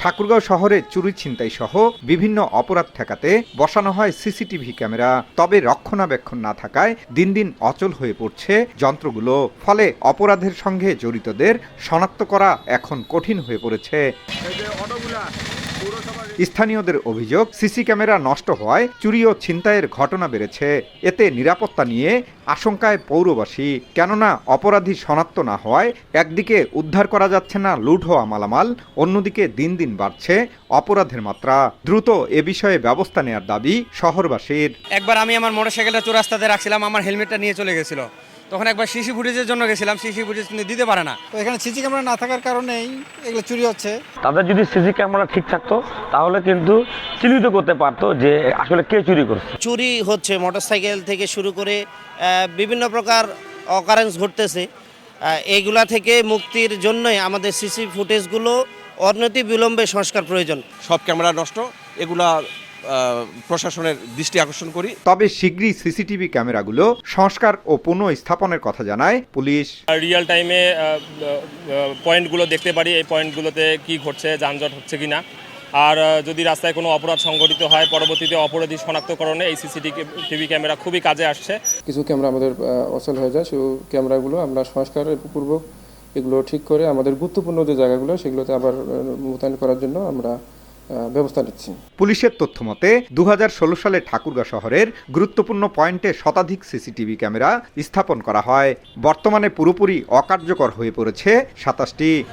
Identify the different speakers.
Speaker 1: ঠাকুরগাঁও শহরে চুরি ছিনতাই সহ বিভিন্ন অপরাধ ঠেকাতে বসানো হয় সিসিটিভি ক্যামেরা। তবে রক্ষণাবেক্ষণ না থাকায় দিন দিন অচল হয়ে পড়ছে যন্ত্রগুলো। ফলে অপরাধের সঙ্গে জড়িতদের শনাক্ত করা এখন কঠিন হয়ে পড়েছে। স্থানীয়দের অভিযোগ, সিসি ক্যামেরা নষ্ট হওয়ায় চুরি ও ছিনতাইয়ের ঘটনা বেড়েছে। এতে নিরাপত্তা নিয়ে আশঙ্কায় পৌরবাসী। কেননা অপরাধী শনাক্ত না হওয়ায় একদিকে উদ্ধার করা যাচ্ছে না লুট হওয়া মালামাল, অন্যদিকে দিন দিন বাড়ছে অপরাধের মাত্রা। দ্রুত এ বিষয়ে ব্যবস্থা নেওয়ার দাবি শহরবাসীর।
Speaker 2: একবার আমি আমার মোটরসাইকেলটা চৌরাস্তাতে রাখছিলাম, আমার হেলমেটটা নিয়ে চলে গেছিল। তখন একবার সিসি ফুটেজের জন্য গেছিলাম, সিসি ফুটেজ কিন্তু দিতে পারে না।
Speaker 3: তো এখানে সিসি ক্যামেরা না থাকার কারণেই এগুলো চুরি হচ্ছে।
Speaker 4: তাদের যদি সিসি ক্যামেরা ঠিক থাকতো তাহলে কিন্তু চিহ্নিত করতে পারতো যে আসলে কে চুরি করছে।
Speaker 5: চুরি হচ্ছে মোটরসাইকেল থেকে শুরু করে বিভিন্ন প্রকার অকারেন্স ঘটতেছে। এইগুলা থেকে মুক্তির জন্যই আমাদের সিসি ফুটেজগুলো অনতি বিলম্বে সংস্কার প্রয়োজন।
Speaker 6: সব ক্যামেরা নষ্ট, এগুলা প্রশাসনের দৃষ্টি আকর্ষণ করি।
Speaker 1: তবে শীঘ্রই সিসিটিভি ক্যামেরাগুলো সংস্কার ও পুনঃস্থাপনের কথা জানায় পুলিশ।
Speaker 7: রিয়েল টাইমে পয়েন্টগুলো দেখতে পারি, এই পয়েন্টগুলোতে কি ঘটছে, যানজট হচ্ছে কিনা। আর যদি রাস্তায় কোনো অপরাধ সংঘটিত হয়, পরবর্তীতে অপরাধী শনাক্তকরণে এই সিসিটিভি ক্যামেরা খুবই কাজে আসছে।
Speaker 8: কিছু ক্যামেরা আমাদের অচল হয়ে যায়, সেই ক্যামেরাগুলো আমরা সংস্কারের পূর্বক এগুলো ঠিক করে আমাদের গুরুত্বপূর্ণ যে জায়গাগুলো সেগুলোতে আবার মোতায়েন করার জন্য আমরা ব্যবস্থা নিচ্ছি।
Speaker 1: পুলিশের তথ্য মতে 2016 সালে ঠাকুরগাঁও শহরের গুরুত্বপূর্ণ পয়েন্টে শতাধিক সিসিটিভি ক্যামেরা স্থাপন করা হয়। বর্তমানে পুরোপুরি অকার্যকর হয়ে পড়েছে 27টি।